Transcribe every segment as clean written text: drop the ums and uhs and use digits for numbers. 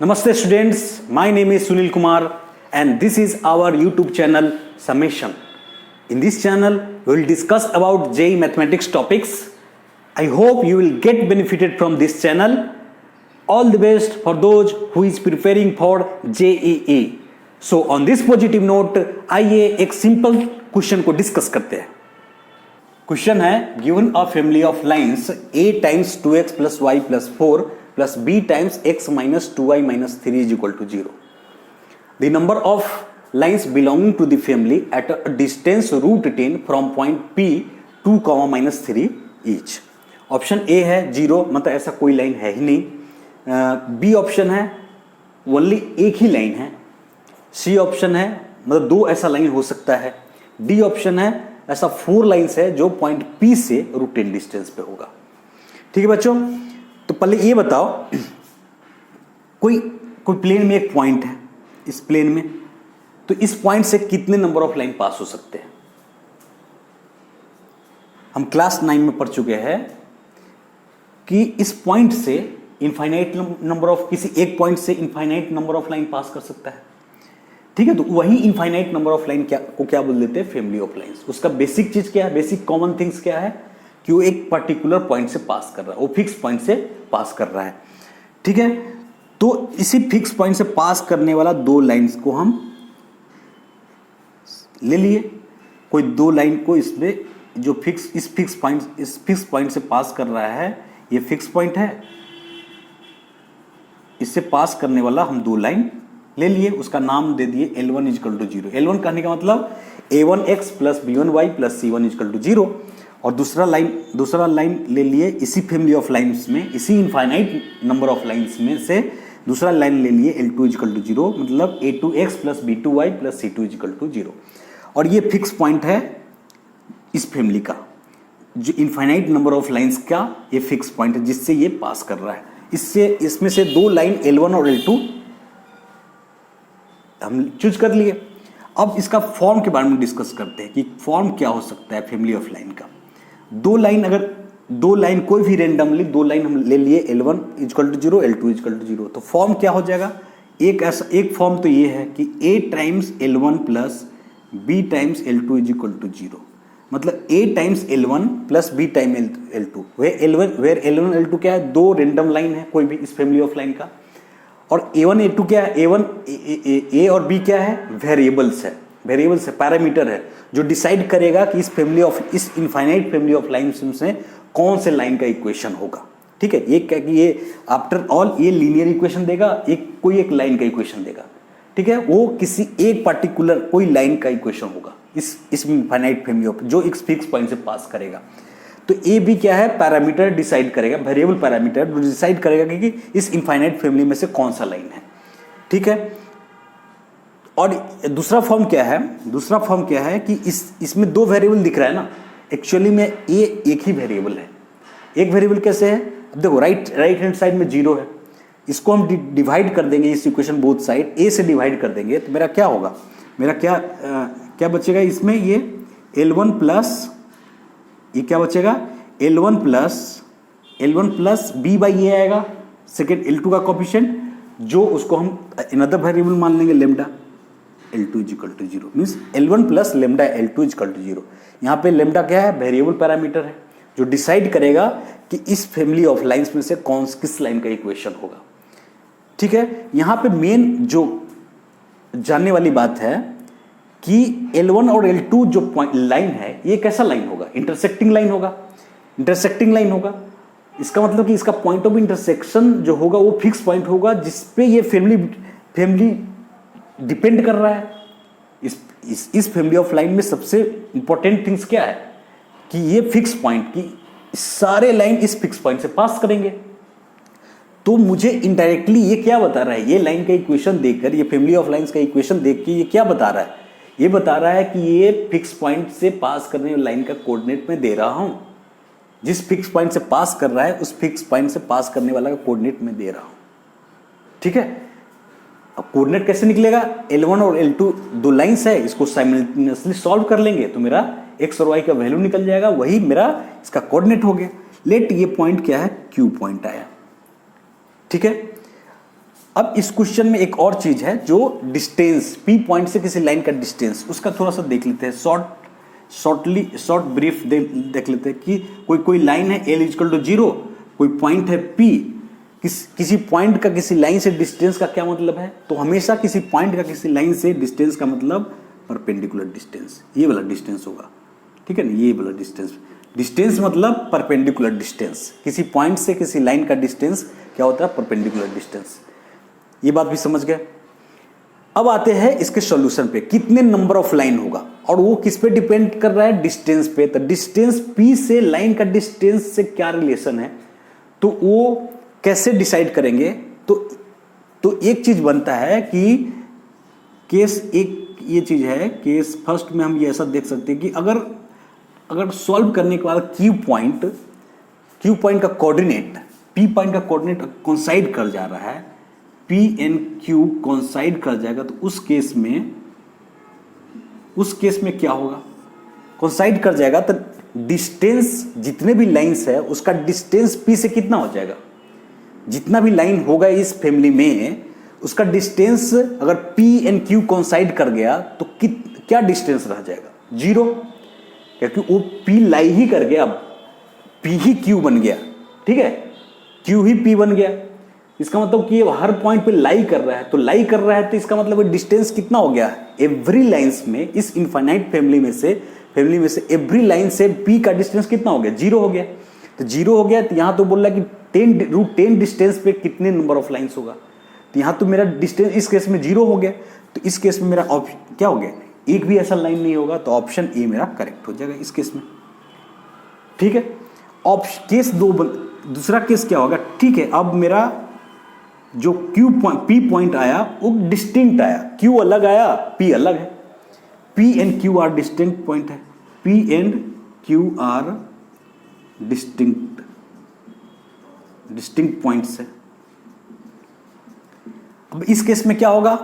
Namaste students, my name is Sunil Kumar and this is our YouTube channel Summation. In this channel, we will discuss about JEE mathematics topics. I hope you will get benefited from this channel. All the best for those who is preparing for JEE. So on this positive note, आइए एक simple question को discuss करते हैं. Question है given a family of lines a times 2x plus y plus 4 plus b times x minus 2y minus 3 is equal to 0. The number of lines belonging to the family at a distance root 10 from point P 2, minus 3 each. Option A है 0, मतलब ऐसा कोई line है ही नहीं. B option है only एक ही line है. C option है मतलब दो ऐसा लाइन हो सकता है. डी ऑप्शन है ऐसा 4 लाइन्स है जो पॉइंट पी से रूट 10 डिस्टेंस पे होगा. ठीक है बच्चों, तो पहले ये बताओ, कोई प्लेन में एक पॉइंट है, इस प्लेन में, तो इस पॉइंट से कितने नंबर ऑफ लाइन पास हो सकते हैं? हम क्लास 9 में पढ़ चुके हैं कि इस पॉइंट से इनफाइनाइट नंबर ऑफ, किसी एक पॉइंट से इनफाइनाइट नंबर ऑफ लाइन पास कर सकता है. ठीक है, तो वही इनफाइनाइट नंबर ऑफ लाइन क्या बोल देते हैं? Family of lines. उसका बेसिक चीज क्या है, बेसिक कॉमन थिंग्स क्या है कि वो एक पर्टिकुलर पॉइंट से पास कर रहा है, वो फिक्स पॉइंट से पास कर रहा है. ठीक है, तो इसी फिक्स पॉइंट से पास करने वाला दो लाइंस को हम ले लिए. कोई दो लाइन को इसमें जो इस फिक्स पॉइंट से पास कर रहा है, ये फिक्स पॉइंट है, इससे पास करने वाला हम दो लाइन ले लिए. उसका नाम दे दिए L1 इक्वल टू 0. L1 कहने का मतलब A1x plus B1y plus C1 equal to 0. और दूसरा लाइन ले लिए इसी फैमिली ऑफ लाइंस में, इसी इनफाइनाइट नंबर ऑफ लाइंस में से दूसरा लाइन ले लिए L2 इक्वल टू 0, मतलब A2x plus B2y plus C2 equal to 0. और ये फिक्स पॉइंट है इस फैमिली का, जो इनफाइनाइट नंबर ऑफ लाइंस का ये फिक्स पॉइंट है जिससे ये पास कर रहा है. इसमें से दो लाइन L1 और L2 हम चूज कर लिए. अब इसका फॉर्म के बारे में डिस्कस करते हैं कि फॉर्म क्या हो सकता है फैमिली ऑफ लाइन का. दो लाइन कोई भी रेंडमली दो लाइन हम ले लिए L1 equal to 0, L2 equal to 0, तो फॉर्म क्या हो जाएगा? एक फॉर्म तो ये है कि A times L1 plus B times L2 equal to 0, मतलब A times L1 plus B time L2. Where L1 L2 क्या है? दो रेंडम लाइन है कोई भी इस फैमिली ऑफ लाइन का. और A1 A2 क्या है? A और B क्या है? वेरिएबल्स है, पैरामीटर है, जो डिसाइड करेगा कि इस इनफाइनाइट फैमिली ऑफ लाइंस में कौन से लाइन का इक्वेशन होगा. ठीक है, ये आफ्टर ऑल ये लीनियर इक्वेशन देगा, कोई एक लाइन का इक्वेशन देगा. ठीक है, वो किसी एक पर्टिकुलर कोई लाइन का इक्वेशन होगा इस इनफाइनाइट फैमिली ऑफ, जो एक फिक्स पॉइंट से पास करेगा. तो ए बी क्या है? पैरामीटर डिसाइड करेगा, वेरिएबल पैरामीटर जो डिसाइड करेगा कि इस इनफाइनाइट फैमिली में से कौन सा लाइन है. ठीक है, और दूसरा फॉर्म क्या है कि इसमें दो वेरिएबल दिख रहा है ना, एक्चुअली में ये एक ही वेरिएबल है. एक वेरिएबल कैसे है? अब देखो, राइट हैंड साइड में 0 है, इसको हम डिवाइड कर देंगे, इस इक्वेशन बोथ साइड a से डिवाइड कर देंगे, तो मेरा क्या होगा? मेरा क्या बचेगा इसमें? ये L1 प्लस, ये क्या बचेगा? L1 प्लस b बाई ये आएगा, सेकेंड L2 का कोफिशिएंट, जो उसको हम अनदर वेरिएबल मान लेंगे lambda L2 equal to 0, means L1 plus lambda L2 equal to 0. यहाँ पे लेमडा क्या है? वेरिएबल पैरामीटर है, जो डिसाइड करेगा कि इस फैमिली ऑफ लाइंस में से किस लाइन का इक्वेशन होगा. ठीक है, यहाँ पे मेन जो जानने वाली बात है कि L1 और L2 जो पॉइंट लाइन है, ये कैसा लाइन होगा? इंटरसेक्टिंग लाइन होगा. इसका मतलब कि इसका पॉइंट ऑफ इंटरसेक्शन जो होगा वो फिक्स पॉइंट होगा, जिसपे ये फैमिली डिपेंड कर रहा है. इस फैमिली ऑफ लाइन में सबसे इंपॉर्टेंट थिंग्स क्या है कि ये फिक्स पॉइंट की सारे लाइन इस फिक्स पॉइंट से पास करेंगे. तो मुझे इनडायरेक्टली ये क्या बता रहा है? ये लाइन का इक्वेशन देखकर, ये फैमिली ऑफ लाइंस का इक्वेशन देख के ये क्या बता रहा है? ये बता रहा है कि ये फिक्स पॉइंट से पास करने वाली लाइन का कोऑर्डिनेट मैं दे रहा हूं. जिस फिक्स पॉइंट से पास कर रहा है उस फिक्स पॉइंट से पास करने वाला का कोऑर्डिनेट मैं दे रहा हूं. ठीक है, अब कोऑर्डिनेट कैसे निकलेगा? L1 और L2 दो लाइंस है, इसको साइमल्टेनियसली सॉल्व कर लेंगे तो मेरा x और y का वैल्यू निकल जाएगा, वही मेरा इसका कोऑर्डिनेट हो गया. लेट ये पॉइंट क्या है? Q पॉइंट आया. ठीक है, अब इस क्वेश्चन में एक और चीज है, जो डिस्टेंस पी पॉइंट से किसी लाइन का डिस्टेंस, उसका थोड़ा सा देख लेते हैं, शॉर्ट ब्रीफ देख लेते हैं कि कोई लाइन है एल इक्वल टू 0, कोई पॉइंट है पी, किसी पॉइंट का किसी लाइन से डिस्टेंस का क्या मतलब है, तो हमेशा किसी पॉइंट का किसी लाइन से डिस्टेंस का मतलब परपेंडिकुलर डिस्टेंस, ये वाला डिस्टेंस होगा, ठीक है ना, ये वाला डिस्टेंस मतलब परपेंडिकुलर डिस्टेंस, किसी पॉइंट से किसी लाइन का डिस्टेंस क्या होता है, परपेंडिकुलर डिस्टेंस। ये बात भी समझ गए। अब आते हैं इसके सॉल्यूशन पे, कितने नंबर ऑफ लाइन होगा, और वो किस पे डिपेंड कर रहा है, डिस्टेंस पे। तो डिस्टेंस पी से लाइन का डिस्टेंस से क्या रिलेशन है, तो वो कैसे डिसाइड करेंगे। तो एक चीज बनता है कि केस, एक ये चीज है, केस फर्स्ट में हम ये ऐसा देख सकते हैं कि अगर सॉल्व करने के बाद क्यू पॉइंट का कोऑर्डिनेट, पी पॉइंट का कोऑर्डिनेट कोइंसाइड कर जा रहा है, पी एन क्यू कोइंसाइड कर जाएगा, तो उस केस में क्या होगा, कोइंसाइड कर जाएगा तो डिस्टेंस जितने भी लाइंस है उसका डिस्टेंस पी से कितना हो जाएगा, जितना भी लाइन होगा इस फैमिली में उसका डिस्टेंस अगर पी एन क्यू कोइंसाइड कर गया तो क्या डिस्टेंस रह जाएगा, 0, क्योंकि वो पी लाई ही कर गया, अब पी ही क्यू बन गया, ठीक है, क्यू ही पी बन गया। इसका मतलब कि ये हर पॉइंट पे लाई कर रहा है, तो लाई कर रहा है तो इसका मतलब डिस्टेंस कितना हो गया, एवरी लाइंस में, इस इनफाइनाइट फैमिली में से एवरी लाइन से पी का डिस्टेंस कितना हो गया, 0 हो गया। तो 0 हो गया, तो यहां तो बोल रहा है कि 10√10 डिस्टेंस पे कितने नंबर ऑफ लाइंस होगा, तो यहां तो मेरा डिस्टेंस इस केस में 0 हो गया, तो इस केस में मेरा ऑप्शन क्या हो गया, एक भी ऐसा लाइन नहीं होगा, तो ऑप्शन ए मेरा करेक्ट हो जाएगा इस केस में, ठीक है। ऑप्शन केस 2, दूसरा केस क्या होगा, ठीक है, अब मेरा जो पी पॉइंट आया वो डिस्टिंक्ट आया, क्यू अलग आया, पी अलग है, P and Q are distinct point है, P and Q are distinct points है। अब इस केस में क्या होगा,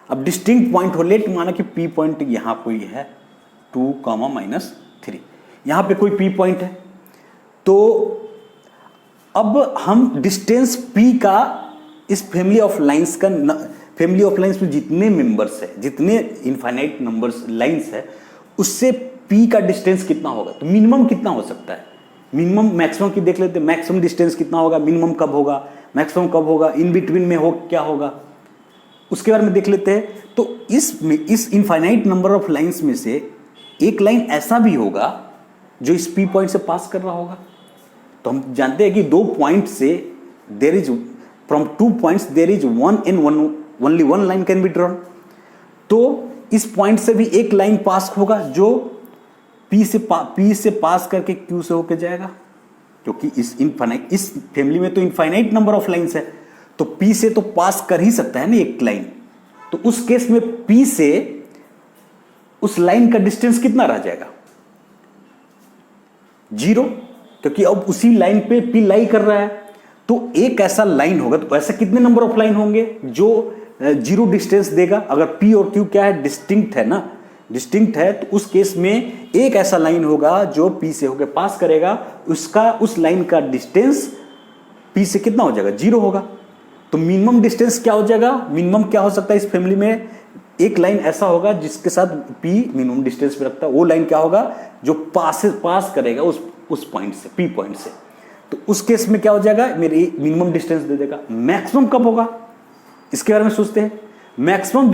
अब डिस्टिंक्ट पॉइंट हो, लेट माना कि पी पॉइंट यहां कोई है 2, -3, यहां पे कोई पी पॉइंट है, तो अब हम डिस्टेंस पी का इस फैमिली ऑफ लाइंस में जितने मेंबर्स है, जितने इनफाइनाइट नंबर्स लाइंस है, उससे पी का डिस्टेंस कितना होगा, तो मिनिमम कितना हो सकता है, मिनिमम मैक्सिमम की देख लेते हैं, मैक्सिमम डिस्टेंस कितना होगा, मिनिमम कब होगा, मैक्सिमम कब होगा, इन बिटवीन में हो क्या होगा, उसके बारे में देख लेते हैं। तो इस इनफाइनाइट नंबर ऑफ लाइंस में से एक लाइन ऐसा भी होगा जो इस पी पॉइंट से पास कर रहा होगा। तो हम जानते हैं कि 2 पॉइंट से from 2 points there is only one line can be drawn। तो इस पॉइंट से भी एक लाइन पास होगा जो P से पास करके Q से होके जाएगा, क्योंकि इस फैमिली में तो इनफाइनाइट नंबर ऑफ लाइंस है, तो P से तो पास कर ही सकता है ना एक लाइन। तो उस केस में P से उस लाइन का डिस्टेंस कितना रह जाएगा, 0, क्योंकि अब उसी लाइन पे P लाई कर रहा है। तो एक ऐसा लाइन होगा, तो ऐसे कितने नंबर ऑफ लाइन होंगे जो 0 डिस्टेंस देगा, अगर P और Q क्या है, डिस्टिंक्ट है ना, डिस्टिंक्ट है, तो उस केस में एक ऐसा लाइन होगा जो P से होकर पास करेगा, उस लाइन का डिस्टेंस P से कितना हो जाएगा, 0 होगा। तो मिनिमम डिस्टेंस क्या हो जाएगा, मिनिमम क्या हो सकता है इस फैमिली में, एक लाइन ऐसा होगा जिसके साथ P मिनिमम डिस्टेंस पे रखता है, वो लाइन क्या होगा जो पास करेगा उस पॉइंट से, P पॉइंट से। तो उस केस में क्या हो जाएगा, मेरे मिनिमम डिस्टेंस दे देगा। मैक्सिमम कब होगा, इसके बारे में सोचते हैं। मैक्सिमम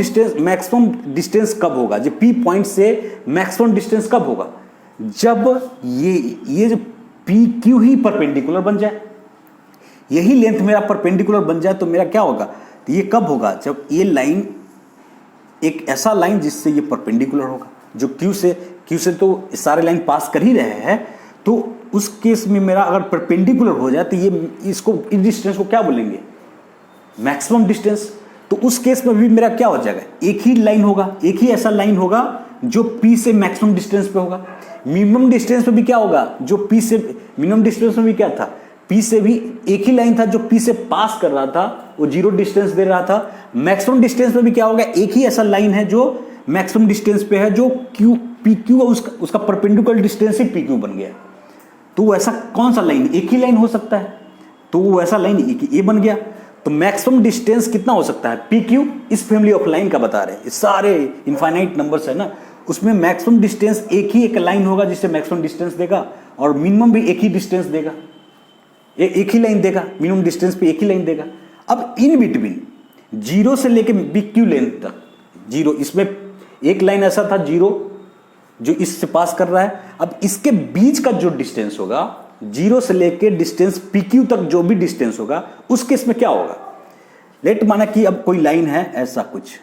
डिस्टेंस कब होगा, जो P पॉइंट से मैक्सिमम डिस्टेंस कब होगा, जब ये जो PQ ही परपेंडिकुलर बन जाए, यही लेंथ मेरा परपेंडिकुलर बन जाए, तो मेरा क्या होगा, तो ये कब होगा, जब ये लाइन एक ऐसा लाइन जिससे ये परपेंडिकुलर होगा, जो Q से तो सारे लाइन पास कर ही रहे हैं, तो उस केस में मेरा अगर परपेंडिकुलर हो जाए तो ये इस डिस्टेंस को क्या बोलेंगे, मैक्सिमम डिस्टेंस। तो उस केस में भी मेरा क्या हो जाएगा, एक ही लाइन होगा, एक ही ऐसा लाइन होगा जो P से मैक्सिमम डिस्टेंस पे होगा। मिनिमम डिस्टेंस पे भी क्या होगा, जो P से मिनिमम डिस्टेंस में भी क्या था, P से भी एक ही लाइन था जो P से पास कर रहा था, वो 0 डिस्टेंस दे रहा था। मैक्सिमम डिस्टेंस में भी क्या होगा, एक ही ऐसा लाइन है जो मैक्सिमम डिस्टेंस पे है, जो PQ उसका परपेंडिकुलर डिस्टेंस ही PQ बन गया। तो ऐसा कौन सा लाइन, एक ही लाइन हो सकता है, तो वो ऐसा लाइन एक ए बन गया। तो मैक्सिमम डिस्टेंस कितना हो सकता है, पी क्यू इस फैमिली ऑफ लाइन का बता रहे हैं, सारे इनफाइनाइट नंबर्स है ना, उसमें मैक्सिमम डिस्टेंस एक ही एक लाइन होगा जिससे मैक्सिमम डिस्टेंस देगा, और मिनिमम भी एक ही डिस्टेंस देगा, एक ही लाइन देगा, मिनिमम डिस्टेंस पे एक ही लाइन देगा। अब इन बिटवीन जीरो से लेके पी क्यू लेंथ तक, जीरो इसमें एक लाइन ऐसा था जीरो जो इससे पास कर रहा है, अब इसके बीच का जो डिस्टेंस होगा, जीरो से लेके डिस्टेंस पी क्यू तक जो भी डिस्टेंस होगा, उस केस में क्या होगा, लेट माना कि अब कोई लाइन है ऐसा कुछ,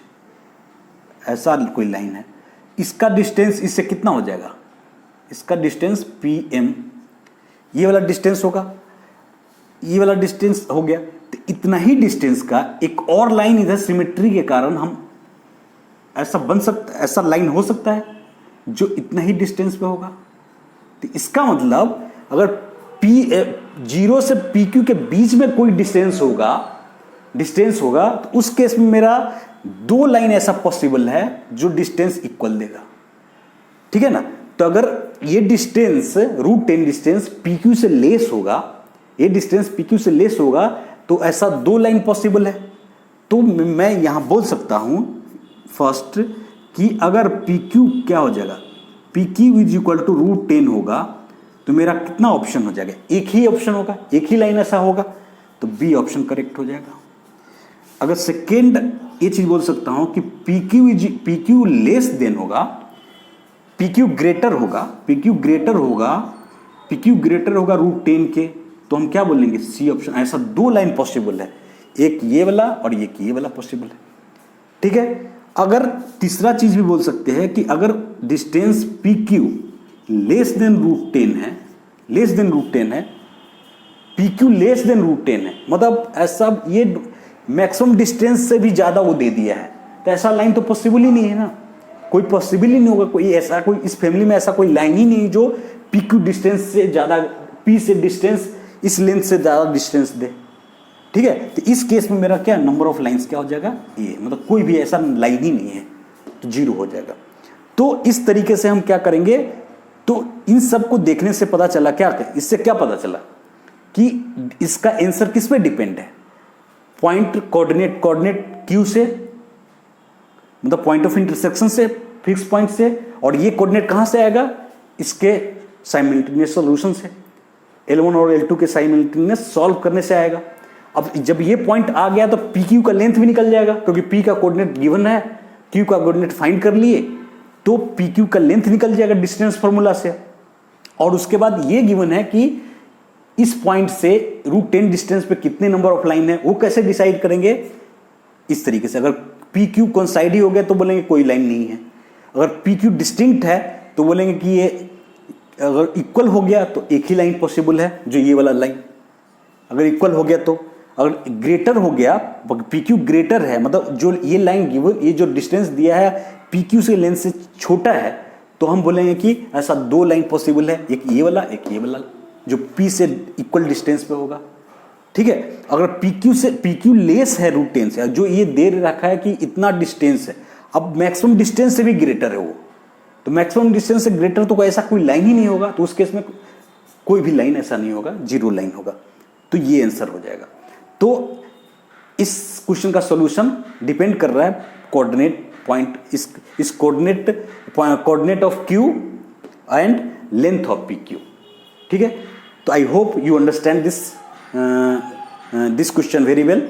ऐसा कोई लाइन है, इसका डिस्टेंस इससे कितना हो जाएगा, इसका डिस्टेंस पी एम, ये वाला डिस्टेंस होगा, ये वाला डिस्टेंस हो गया, तो इतना ही डिस्टेंस का एक और लाइन इधर सिमेट्री के कारण हम ऐसा बन सकता, ऐसा लाइन हो सकता है जो इतना ही डिस्टेंस पे होगा। तो इसका मतलब अगर पी जीरो से पी क्यू के बीच में कोई डिस्टेंस होगा तो उस केस में मेरा दो लाइन ऐसा पॉसिबल है जो डिस्टेंस इक्वल देगा, ठीक है ना। तो अगर ये डिस्टेंस √10 डिस्टेंस पी क्यू से लेस होगा, ये डिस्टेंस पी क्यू से लेस होगा, तो ऐसा दो लाइन पॉसिबल है। तो मैं यहां बोल सकता हूं फर्स्ट कि अगर पी क्यू क्या हो जाएगा, P Q is equal to √10 होगा, तो मेरा कितना ऑप्शन हो जाएगा, एक ही ऑप्शन होगा, एक ही लाइन ऐसा होगा, तो बी ऑप्शन करेक्ट हो जाएगा। अगर सेकेंड ये चीज बोल सकता हूं कि पी क्यू लेस देन होगा, पी क्यू ग्रेटर होगा √10 के, तो हम क्या बोलेंगे, सी ऑप्शन। ऐसा दो लाइन पॉसिबल है, एक ये वाला और एक ये वाला पॉसिबल है, ठीक है। अगर तीसरा चीज भी बोल सकते हैं कि अगर distance P Q less than √10 है, पी क्यू लेस देन √10 है, मतलब ऐसा ये मैक्सिमम डिस्टेंस से भी ज्यादा वो दे दिया है, तो ऐसा लाइन तो पॉसिबल ही नहीं है ना, कोई पॉसिबल ही नहीं होगा, कोई ऐसा कोई इस फैमिली में ऐसा कोई लाइन ही नहीं जो पी क्यू डिस्टेंस से ज्यादा, पी से डिस्टेंस इस लेंथ से ज्यादा डिस्टेंस दे, ठीक है। तो इस केस में मेरा क्या नंबर ऑफ लाइंस क्या हो जाएगा, ये, मतलब कोई भी ऐसा लाइन ही नहीं है, तो जीरो हो जाएगा। तो इस तरीके से हम क्या करेंगे, तो इन सब को देखने से पता चला क्या, इससे क्या पता चला कि इसका आंसर किस पे डिपेंड है, पॉइंट कोऑर्डिनेट क्यू से, मतलब पॉइंट ऑफ इंटरसेक्शन से, फिक्स पॉइंट से, और ये कोऑर्डिनेट कहां से आएगा, इसके साइमल्टेनियस सॉल्यूशन से, L1 और L2 के साइमल्टेनियस सॉल्व करने से आएगा। अब जब ये पॉइंट आ गया तो पी क्यू का लेंथ भी निकल जाएगा, क्योंकि पी का कोऑर्डिनेट गिवन है, क्यू का कोऑर्डिनेट फाइंड कर लिए, तो पी क्यू का लेंथ निकल जाएगा डिस्टेंस फॉर्मूला से। और उसके बाद ये गिवन है कि इस पॉइंट से √10 डिस्टेंस पे कितने नंबर ऑफ लाइन है, वो कैसे डिसाइड करेंगे, इस तरीके से। अगर पी क्यू कोइंसाइड हो गया तो बोलेंगे कोई लाइन नहीं है, अगर पी क्यू डिस्टिंक्ट है तो बोलेंगे कि ये अगर इक्वल हो गया तो एक ही लाइन पॉसिबल है, जो ये वाला लाइन, अगर इक्वल हो गया तो, अगर ग्रेटर हो गया, पी क्यू ग्रेटर है, मतलब जो ये लाइन गिवन, ये जो डिस्टेंस दिया है पी क्यू से लेंथ से छोटा है, तो हम बोलेंगे कि ऐसा दो लाइन पॉसिबल है, एक ये वाला जो पी से इक्वल डिस्टेंस पे होगा, ठीक है। अगर पी क्यू लेस है √10 से, जो ये दे रखा है कि इतना डिस्टेंस है, अब मैक्सिमम डिस्टेंस से भी ग्रेटर है वो, तो मैक्सिमम डिस्टेंस से ग्रेटर तो ऐसा कोई लाइन ही नहीं होगा, तो उस केस में कोई भी लाइन ऐसा नहीं होगा, जीरो लाइन होगा, तो ये आंसर हो जाएगा। तो इस क्वेश्चन का सॉल्यूशन डिपेंड कर रहा है कोऑर्डिनेट पॉइंट, इस coordinate of Q and length of P Q, ठीक है। तो I hope you understand this question very well.